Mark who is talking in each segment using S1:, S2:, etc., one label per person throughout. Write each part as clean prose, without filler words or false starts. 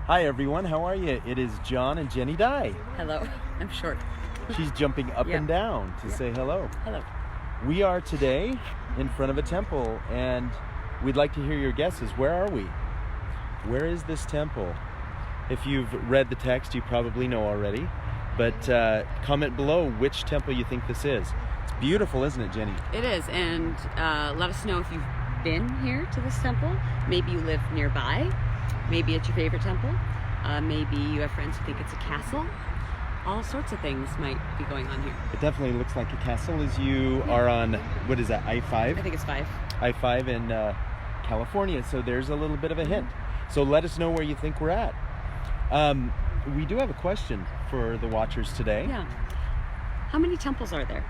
S1: Hi everyone, how are you? It is John and Jenny Dye.
S2: Hello. I'm short.
S1: She's jumping up and down to say hello.
S2: Hello.
S1: We are today in front of a temple and we'd like to hear your guesses. Where are we? Where is this temple? If you've read the text, you probably know already. But comment below which temple you think this is. It's beautiful, isn't it, Jenny?
S2: It is, and let us know if you've been here to this temple. Maybe you live nearby. Maybe it's your favorite temple. Maybe you have friends who think it's a castle. All sorts of things might be going on here.
S1: It definitely looks like a castle as you are on, what is that, I-5?
S2: I think it's 5.
S1: I-5 in California, so there's a little bit of a hint. So let us know where you think we're at. We do have a question for the watchers today.
S2: Yeah. How many temples are there?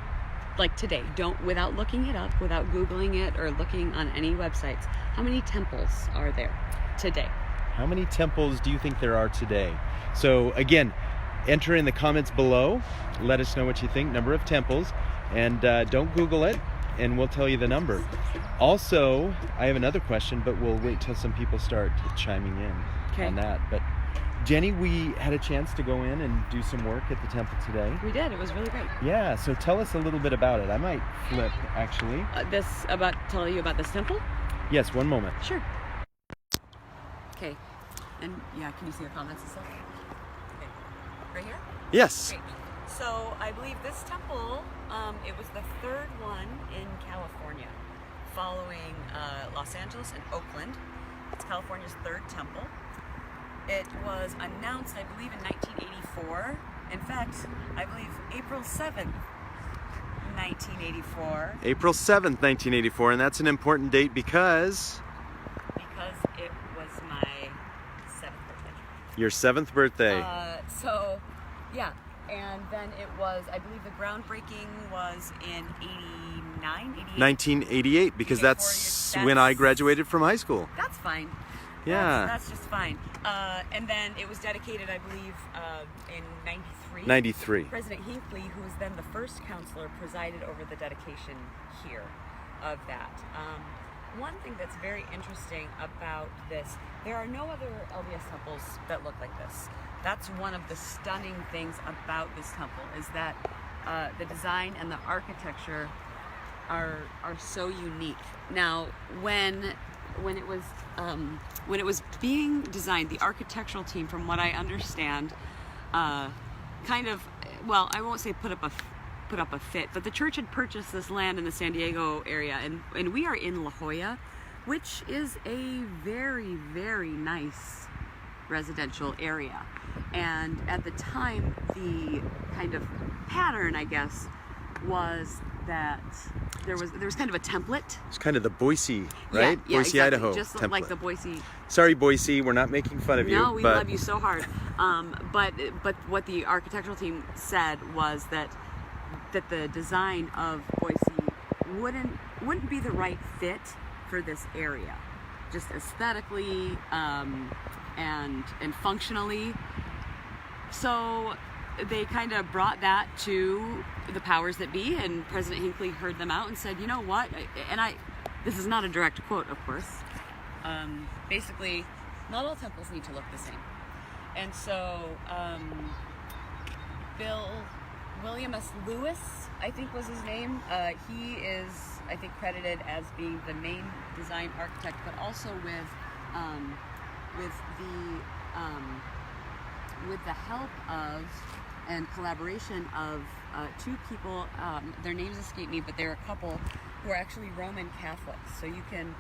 S2: Like today, without looking it up, without Googling it or looking on any websites, how many temples are there today?
S1: How many temples do you think there are today? So again, enter in the comments below. Let us know what you think, number of temples, and don't Google it, and we'll tell you the number. Also, I have another question, but we'll wait till some people start chiming in on that. But Jenny, we had a chance to go in and do some work at the temple today.
S2: We did. It was really great.
S1: Yeah, so tell us a little bit about it. I might flip, actually.
S2: Tell you about this temple?
S1: Yes, one moment.
S2: Sure. Okay. And yeah, can you see the comments and stuff? Okay. Right here?
S1: Yes.
S2: Great. So I believe this temple, it was the third one in California, following Los Angeles and Oakland. It's California's third temple. It was announced, I believe, in 1984. In fact, I believe April 7th, 1984.
S1: April 7th, 1984, and that's an important date because
S2: it was my 7th birthday.
S1: Your 7th birthday.
S2: So, yeah. And then it was, I believe the groundbreaking was in
S1: 1988, because that's when I graduated from high school.
S2: That's fine.
S1: Yeah.
S2: That's just fine. And then it was dedicated, I believe, in 93.
S1: 93.
S2: President Hinckley, who was then the first counselor, presided over the dedication here of that. One thing that's very interesting about this, there are no other LDS temples that look like this. That's one of the stunning things about this temple, is that the design and the architecture are so unique. Now, when it was being designed, the architectural team, from what I understand, kind of, well, I won't say put up a fit, but the church had purchased this land in the San Diego area, and we are in La Jolla, which is a very, very nice residential area. And at the time, the kind of pattern, I guess, was that there was kind of a template.
S1: It's kind of the Boise, right?
S2: Yeah,
S1: Boise,
S2: exactly.
S1: Idaho
S2: Just
S1: template.
S2: like the Boise.
S1: Sorry, Boise, we're not making fun of you.
S2: No, we love you so hard. But what the architectural team said was that the design of Boise wouldn't be the right fit for this area, just aesthetically and functionally. So they kind of brought that to the powers that be, and President Hinckley heard them out and said, you know what, this is not a direct quote, of course, basically, not all temples need to look the same. And so William S. Lewis, I think was his name, he is, I think, credited as being the main design architect, but also with the help of and collaboration of two people, their names escape me, but they're a couple who are actually Roman Catholics. So you can,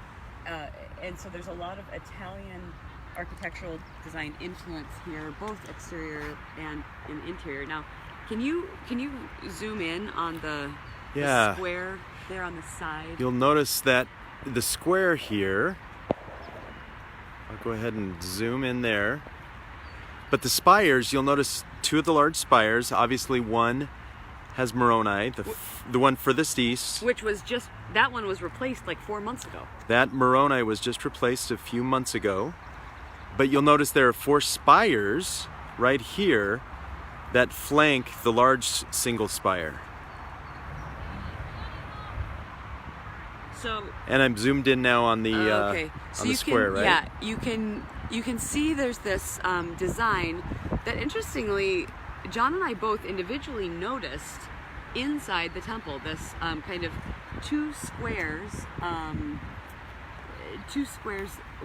S2: and so there's a lot of Italian architectural design influence here, both exterior and interior. Now, can you zoom in on the square there on the side?
S1: You'll notice that the square here, I'll go ahead and zoom in there. But the spires, you'll notice two of the large spires. Obviously, one has Moroni, the one furthest east.
S2: Which was that one was replaced like 4 months ago.
S1: That Moroni was just replaced a few months ago. But you'll notice there are 4 spires right here that flank the large single spire.
S2: So.
S1: And I'm zoomed in now on the
S2: okay. So
S1: on the square, right?
S2: Yeah, you can. you can see there's this design that, interestingly, John and I both individually noticed inside the temple. This kind of two squares,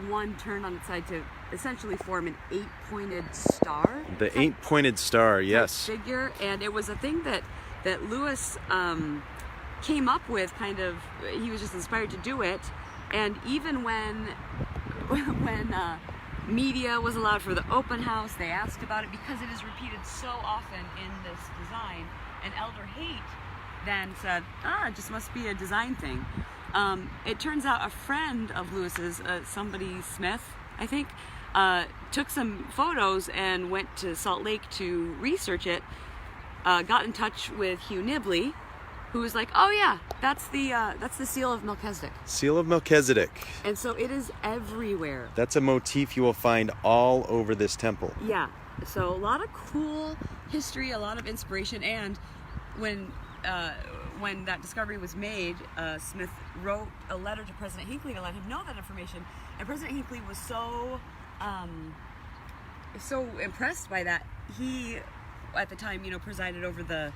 S2: one turned on its side to essentially form an 8-pointed star.
S1: The 8-pointed star, yes.
S2: Figure, and it was a thing that Lewis came up with. Kind of, he was just inspired to do it, and even when media was allowed for the open house, they asked about it because it is repeated so often in this design. And Elder Haight then said, it just must be a design thing. It turns out a friend of Lewis's, somebody Smith, I think, took some photos and went to Salt Lake to research it, got in touch with Hugh Nibley, who was like, oh yeah, that's the seal of Melchizedek.
S1: Seal of Melchizedek.
S2: And so it is everywhere.
S1: That's a motif you will find all over this temple.
S2: Yeah, so a lot of cool history, a lot of inspiration, and when that discovery was made, Smith wrote a letter to President Hinckley to let him know that information, and President Hinckley was so impressed by that. He, at the time, presided over the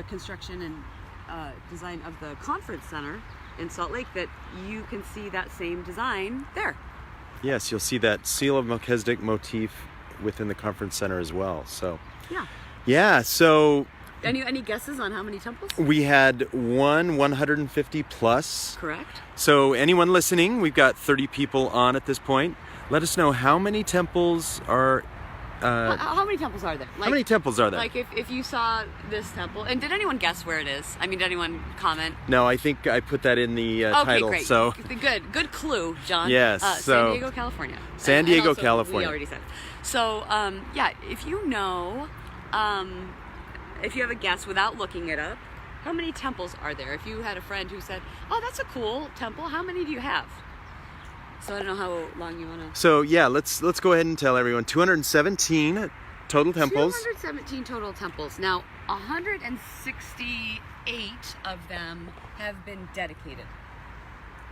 S2: construction and design of the conference center in Salt Lake, that you can see that same design there.
S1: Yes, you'll see that seal of Melchizedek motif within the conference center as well. So yeah, so
S2: any guesses on how many temples?
S1: We had 150 plus.
S2: Correct.
S1: So anyone listening, we've got 30 people on at this point. Let us know how many temples are
S2: how many temples are there?
S1: How many temples are there?
S2: Like if you saw this temple, and did anyone guess where it is? I mean, did anyone comment?
S1: No, I think I put that in the
S2: okay,
S1: title.
S2: Great.
S1: So
S2: good clue, John.
S1: Yes.
S2: San Diego, California.
S1: San Diego,
S2: also,
S1: California.
S2: We already said. So yeah, if you know, if you have a guess without looking it up, how many temples are there? If you had a friend who said, "Oh, that's a cool temple," how many do you have? So I don't know how long you want to...
S1: So yeah, let's go ahead and tell everyone. 217 total temples.
S2: 217 total temples. Now, 168 of them have been dedicated.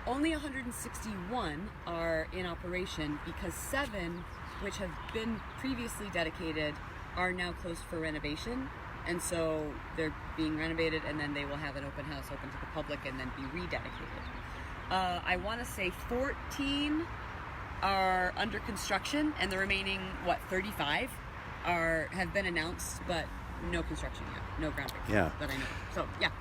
S2: Only 161 are in operation because 7, which have been previously dedicated, are now closed for renovation. And so they're being renovated, and then they will have an open house open to the public and then be rededicated. I want to say 14 are under construction, and the remaining 35 have been announced, but no construction yet, no groundbreaking.
S1: Yeah.
S2: That I know. So yeah.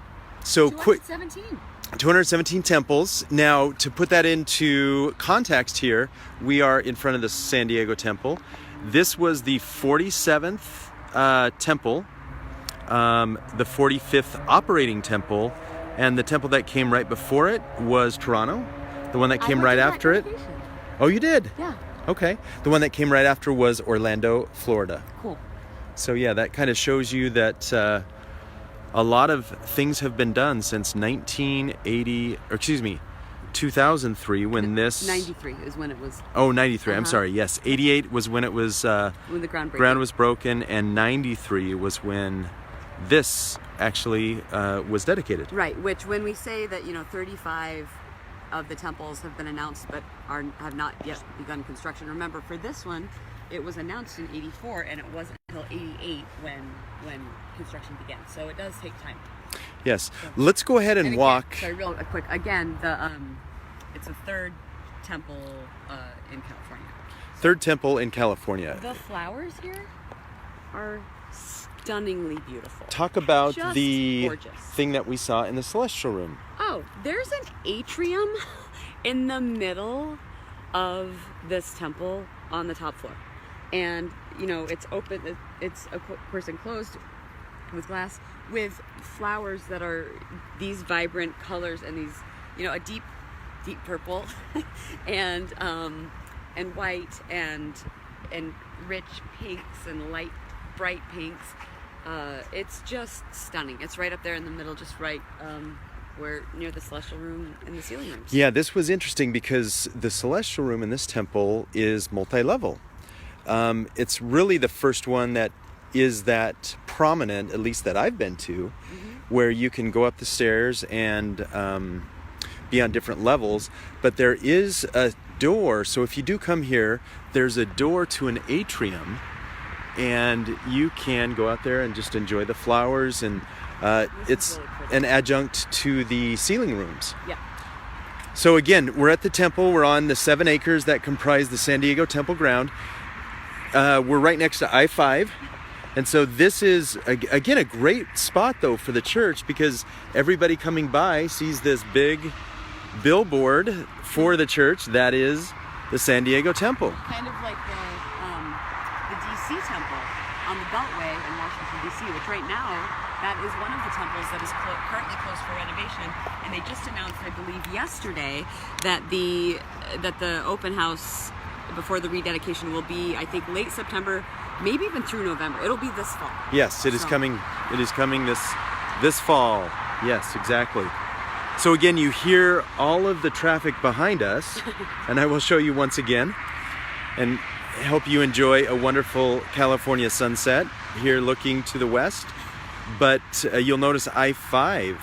S1: So
S2: 217
S1: temples. Now, to put that into context here, we are in front of the San Diego temple. This was the 47th temple, the 45th operating temple. And the temple that came right before it was Toronto. The one that came right after it. Oh, you did?
S2: Yeah.
S1: Okay. The one that came right after was Orlando, Florida.
S2: Cool.
S1: So yeah, that kind of shows you that a lot of things have been done since 2003 when this...
S2: 93 is when it was...
S1: Oh, 93. I'm sorry. Yes. 88 was when it was...
S2: when the
S1: ground was broken, and 93 was when this actually was dedicated.
S2: Right, which when we say that 35 of the temples have been announced but have not yet begun construction, remember for this one it was announced in 84 and it wasn't until 88 when construction began, so it does take time.
S1: Yes. So, let's go ahead and walk.
S2: Sorry, real quick. Again, it's a third temple in California.
S1: Third temple in California.
S2: The flowers here are stunningly beautiful.
S1: Talk about
S2: just
S1: the
S2: gorgeous
S1: thing that we saw in the celestial room.
S2: Oh, there's an atrium in the middle of this temple on the top floor. And, it's open, it's of course enclosed with glass, with flowers that are these vibrant colors and these, a deep purple and white and rich pinks and light, bright pinks. It's just stunning. It's right up there in the middle, just right where near the celestial room and the ceiling rooms.
S1: Yeah, this was interesting because the celestial room in this temple is multi-level. It's really the first one that is that prominent, at least that I've been to, where you can go up the stairs and be on different levels. But there is door. So if you do come here, there's a door to an atrium, and you can go out there and just enjoy the flowers, and it's
S2: really pretty.
S1: an adjunct to the ceiling rooms.
S2: Yeah.
S1: So again, we're at the temple. We're on the 7 acres that comprise the San Diego Temple ground. We're right next to I-5. And so this is, again, a great spot, though, for the church, because everybody coming by sees this big billboard for the church that is the San Diego Temple.
S2: Kind of like the D.C. temple on the Beltway in Washington, D.C., which right now, that is one of the temples that is currently closed for renovation. And they just announced, I believe, yesterday that the open house before the rededication will be, I think, late September, maybe even through November. It'll be this fall.
S1: Yes, it is coming. It is coming this fall. Yes, exactly. So again, you hear all of the traffic behind us, and I will show you once again and help you enjoy a wonderful California sunset here looking to the west. But you'll notice I-5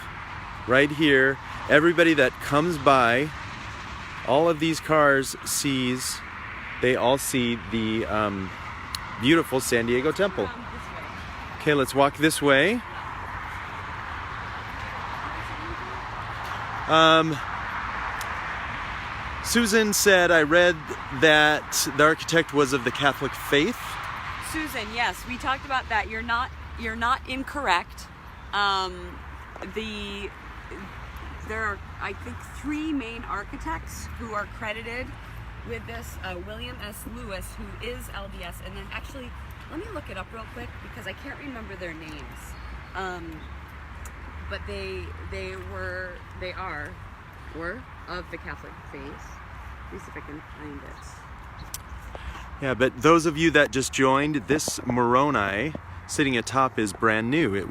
S1: right here. Everybody that comes by, all of these cars they all see the beautiful San Diego Temple. Okay, let's walk this way. Susan said, I read that the architect was of the Catholic faith.
S2: Susan, yes, we talked about that. You're not incorrect. There are, I think, 3 main architects who are credited with this. William S. Lewis, who is LDS, and then actually, let me look it up real quick because I can't remember their names. But they are of the Catholic faith. Let me see if I can find it.
S1: Yeah, but those of you that just joined, this Moroni sitting atop is brand new. It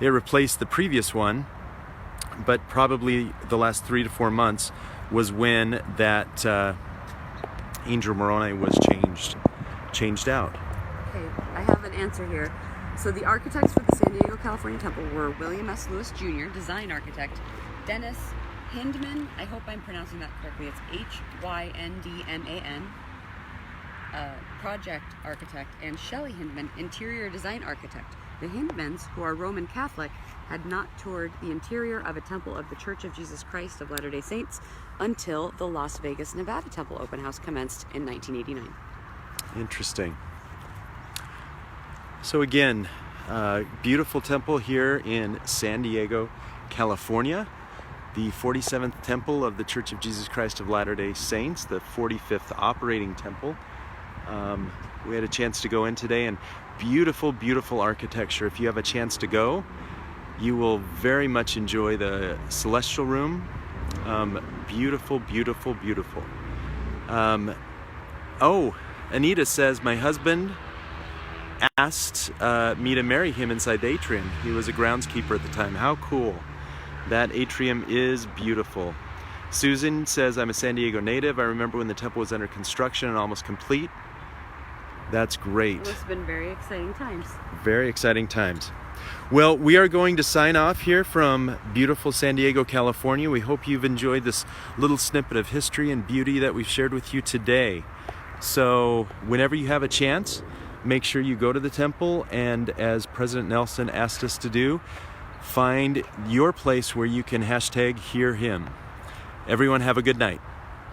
S1: replaced the previous one, but probably the last 3 to 4 months was when that Angel Moroni was changed out.
S2: Okay, I have an answer here. So the architects for the San Diego, California Temple were William S. Lewis Jr., design architect, Dennis Hindman, I hope I'm pronouncing that correctly, it's Hyndman, project architect, and Shelley Hindman, interior design architect. The Hindmans, who are Roman Catholic, had not toured the interior of a temple of the Church of Jesus Christ of Latter-day Saints until the Las Vegas, Nevada Temple open house commenced in 1989.
S1: Interesting. So again, beautiful temple here in San Diego, California. The 47th temple of the Church of Jesus Christ of Latter-day Saints, the 45th operating temple. We had a chance to go in today, and beautiful, beautiful architecture. If you have a chance to go, you will very much enjoy the celestial room. Beautiful, beautiful, beautiful. Anita says, my husband asked me to marry him inside the atrium. He was a groundskeeper at the time. How cool. That atrium is beautiful. Susan says, I'm a San Diego native. I remember when the temple was under construction and almost complete. That's great.
S2: It's been very exciting times.
S1: Very exciting times. Well, we are going to sign off here from beautiful San Diego, California. We hope you've enjoyed this little snippet of history and beauty that we've shared with you today. So whenever you have a chance, make sure you go to the temple, and as President Nelson asked us to do, find your place where you can #hear him. Everyone have a good night.